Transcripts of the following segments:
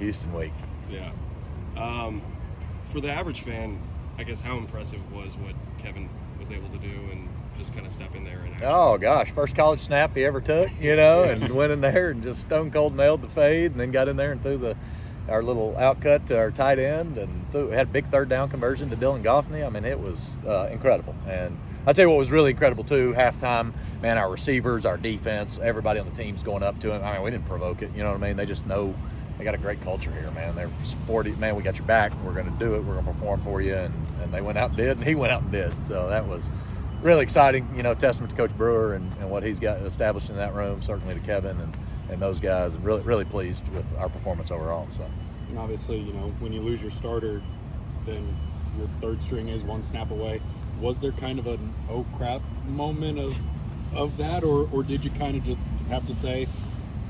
Houston week. Yeah. For the average fan, I guess how impressive was what Kevin was able to do and just kind of step in there and actually... Oh gosh, first college snap he ever took, and went in there and just stone cold nailed the fade, and then got in there and threw our little outcut to our tight end, and had a big third down conversion to Dylan Goffney. I mean, it was incredible. And I'll tell you what was really incredible too, halftime, man, our receivers, our defense, everybody on the team's going up to him. I mean, we didn't provoke it, you know what I mean? They just know they got a great culture here, man. They're supportive, man, we got your back, we're going to do it, we're going to perform for you, and they went out and did, and he went out and did. So that was really exciting, testament to Coach Brewer and what he's got established in that room, certainly to Kevin and those guys, and really, really pleased with our performance overall. So. And obviously, when you lose your starter, then your third string is one snap away. Was there kind of an oh crap moment of that, or did you kind of just have to say,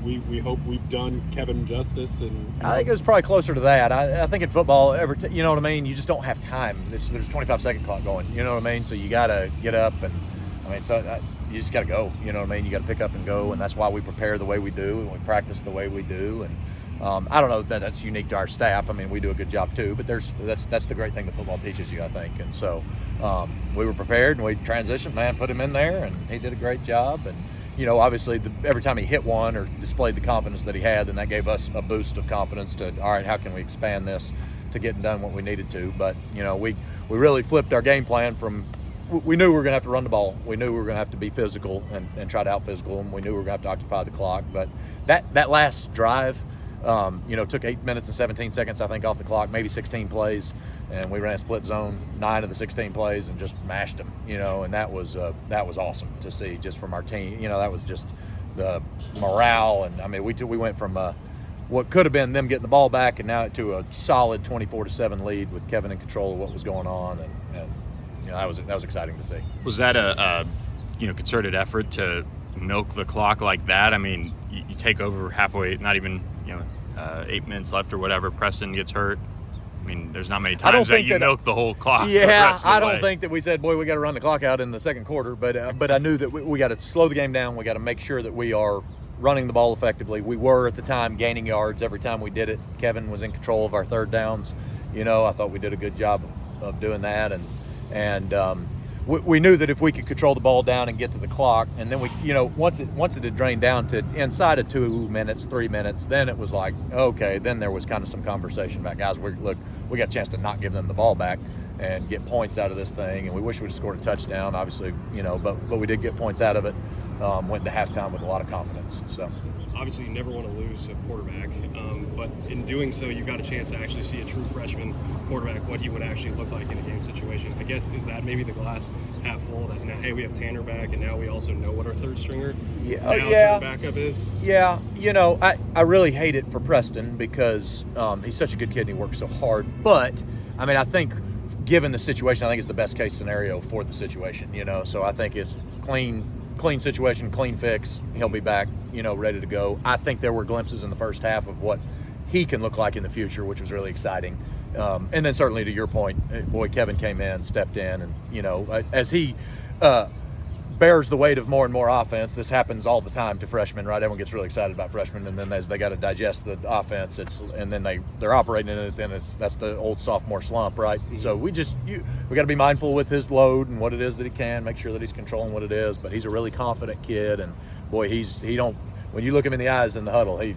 we hope we've done Kevin justice? And I think it was probably closer to that. I think in football, you know what I mean, you just don't have time. There's a 25-second clock going, you know what I mean? So you got to get up, and you just got to go, you know what I mean? You got to pick up and go, and that's why we prepare the way we do, and we practice the way we do. And I don't know that that's unique to our staff. I mean, we do a good job too, but that's the great thing that football teaches you, I think. And so we were prepared, and we transitioned, man, put him in there, and he did a great job. And obviously, every time he hit one or displayed the confidence that he had, then that gave us a boost of confidence to, all right, how can we expand this to getting done what we needed to? But, we really flipped our game plan from, we knew we were going to have to run the ball. We knew we were going to have to be physical and try to out-physical them. We knew we were going to have to occupy the clock. But that last drive, took 8 minutes and 17 seconds, I think, off the clock, maybe 16 plays. And we ran split zone 9 of the 16 plays and just mashed them, and that was awesome to see just from our team. That was just the morale. And I mean, we went from what could have been them getting the ball back, and now to a solid 24-7 lead with Kevin in control of what was going on, and that was exciting to see. Was that a concerted effort to milk the clock like that? I mean, you take over halfway, not even 8 minutes left or whatever. Preston gets hurt. I mean, there's not many times that you milk the whole clock. Yeah, I don't think that we said, boy, we got to run the clock out in the second quarter. But I knew that we got to slow the game down. We got to make sure that we are running the ball effectively. We were at the time gaining yards every time we did it. Kevin was in control of our third downs. I thought we did a good job of doing that. And we knew that if we could control the ball down and get to the clock, and then we, once it had drained down to inside of 2 minutes, 3 minutes, then it was like, okay, then there was kind of some conversation about, guys, we got a chance to not give them the ball back and get points out of this thing, and we wish we'd have scored a touchdown, obviously, but we did get points out of it. Went into halftime with a lot of confidence. So obviously, you never want to lose a quarterback, but in doing so, you got a chance to actually see a true freshman quarterback, what he would actually look like in a game situation. I guess, is that maybe the glass half full, that now, hey, we have Tanner back, and now we also know what our third stringer backup is? Yeah, I really hate it for Preston because he's such a good kid and he works so hard. But, I mean, I think given the situation, I think it's the best case scenario for the situation, So I think it's clean situation, clean fix. He'll be back, ready to go. I think there were glimpses in the first half of what he can look like in the future, which was really exciting. And then certainly to your point, boy, Kevin came in, stepped in, and, as he bears the weight of more and more offense, this happens all the time to freshmen, right? Everyone gets really excited about freshmen, and then as they got to digest the offense, and then they're operating in it, then that's the old sophomore slump, right? Mm-hmm. So we got to be mindful with his load and what it is that he can, make sure that he's controlling what it is. But he's a really confident kid, and boy, when you look him in the eyes in the huddle, he's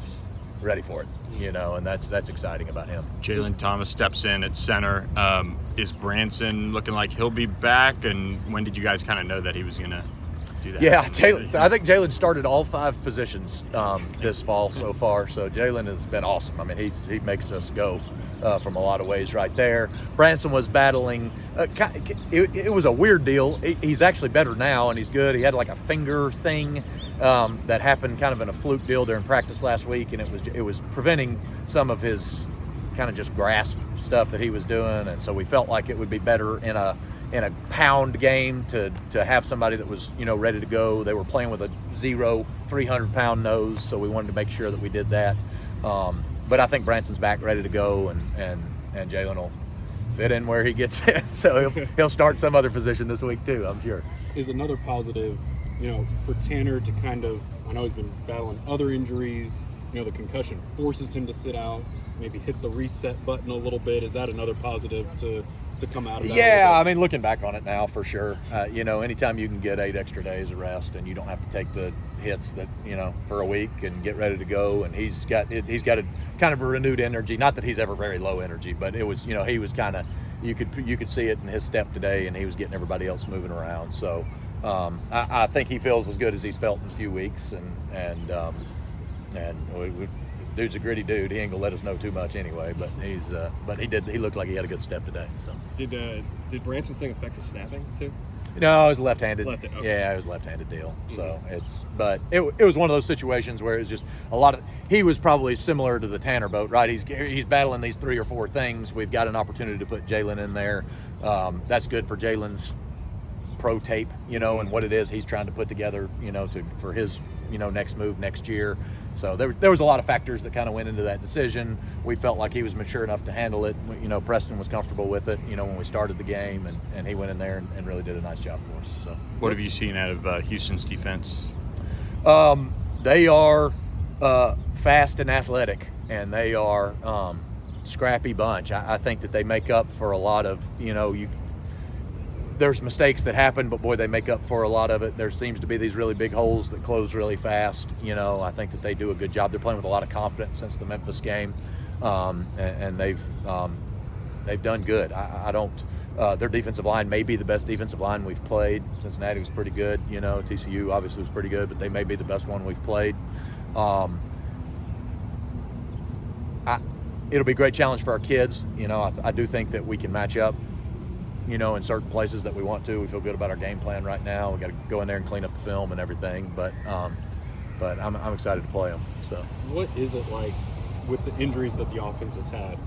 ready for it, and that's exciting about him. Jalen Thomas steps in at center. Is Branson looking like he'll be back? And when did you guys kind of know that he was going to do that? Yeah, I think Jalen started all 5 positions this fall so far. So Jalen has been awesome. I mean, he makes us go from a lot of ways right there. Branson was battling. It was a weird deal. He's actually better now, and he's good. He had like a finger thing that happened kind of in a fluke deal during practice last week, and it was preventing some of his kind of just grasp stuff that he was doing. And so we felt like it would be better in a pound game to have somebody that was ready to go. They were playing with a 300-pound nose, so we wanted to make sure that we did that. But I think Branson's back ready to go, and Jalen will fit in where he gets in. So he'll start some other position this week too, I'm sure. Is another positive, for Tanner to kind of, I know he's been battling other injuries, the concussion forces him to sit out, maybe hit the reset button a little bit. Is that another positive to come out of that? Yeah, I mean, looking back on it now, for sure. Anytime you can get 8 extra days of rest and you don't have to take the hits that for a week and get ready to go, and he's got a kind of a renewed energy. Not that he's ever very low energy, but it was he was kind of, you could see it in his step today, and he was getting everybody else moving around. So I think he feels as good as he's felt in a few weeks, and dude's a gritty dude. He ain't gonna let us know too much anyway, but he looked like he had a good step today. So did Branson's thing affect his snapping too? No, it was left-handed. Okay. Yeah, it was a left-handed deal. So it was one of those situations where it was just he was probably similar to the Tanner boat, right? He's battling these 3 or 4 things. We've got an opportunity to put Jalen in there. That's good for Jalen's pro tape, and what it is he's trying to put together, for his, next move next year. So there was a lot of factors that kind of went into that decision. We felt like he was mature enough to handle it. Preston was comfortable with it, when we started the game, and he went in there and really did a nice job for us. So what have you seen out of Houston's defense? They are fast and athletic, and they are scrappy bunch. I think that they make up for a lot of, there's mistakes that happen, but boy, they make up for a lot of it. There seems to be these really big holes that close really fast. I think that they do a good job. They're playing with a lot of confidence since the Memphis game, and they've done good. I don't. Their defensive line may be the best defensive line we've played. Cincinnati was pretty good. TCU obviously was pretty good, but they may be the best one we've played. It'll be a great challenge for our kids. I do think that we can match up, in certain places that we want to. We feel good about our game plan right now. We got to go in there and clean up the film and everything, but I'm excited to play them. So, what is it like with the injuries that the offense has had?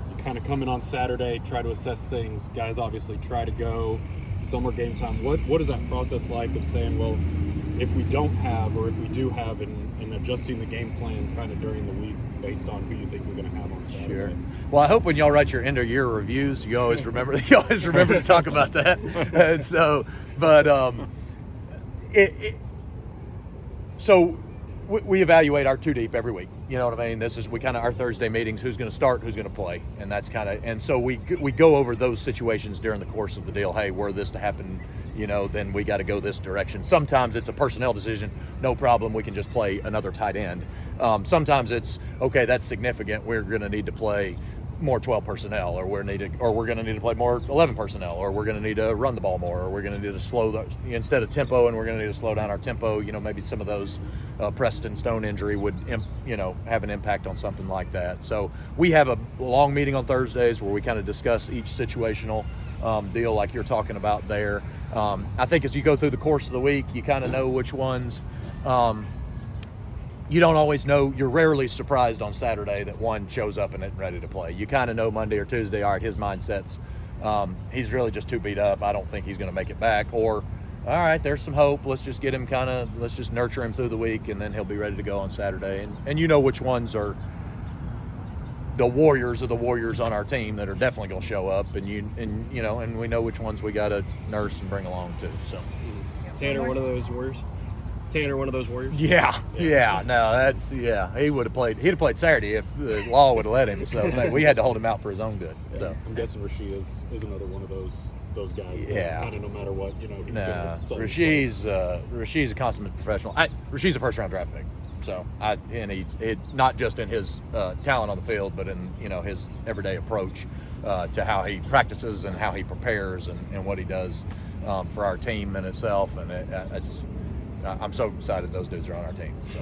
You kind of come in on Saturday, try to assess things. Guys obviously try to go. Summer game time. What is that process like of saying, well, if we don't have, or if we do have, and adjusting the game plan kind of during the week based on who you think we're going to have on Saturday? Sure. Well, I hope when y'all write your end of year reviews, you always remember to talk about that. And so, but so we evaluate our 2 deep every week. You know what I mean? This is our Thursday meetings. Who's going to start? Who's going to play? And that's and so we go over those situations during the course of the deal. Hey, were this to happen, then we got to go this direction. Sometimes it's a personnel decision. No problem. We can just play another tight end. Sometimes it's okay. That's significant. We're going to need to play more 12 personnel, or we're going to need to play more 11 personnel, or we're going to need to run the ball more, or we're going to need to slow instead of tempo, and we're going to need to slow down our tempo. Maybe some of those Preston Stone injury would have an impact on something like that. So we have a long meeting on Thursdays where we kind of discuss each situational deal like you're talking about there. I think as you go through the course of the week, you kind of know which ones. You don't always know. You're rarely surprised on Saturday that one shows up and isn't ready to play. You kind of know Monday or Tuesday, all right, his mindset's, he's really just too beat up. I don't think he's going to make it back. Or, all right, there's some hope. Let's just let's just nurture him through the week, and then he'll be ready to go on Saturday. And you know which ones are the warriors of the warriors on our team that are definitely going to show up, and we know which ones we got to nurse and bring along too. So, Tanner, one of those warriors. Yeah. No, that's He would have played. He'd have played Saturday if the law would have let him. So we had to hold him out for his own good. Yeah. So I'm guessing Rasheed is another one of those guys. That kind of no matter what, he's Rasheed's a consummate professional. Rasheed's a first-round draft pick. So he not just in his talent on the field, but in his everyday approach to how he practices and how he prepares and what he does for our team and itself. And I'm so excited those dudes are on our team. So.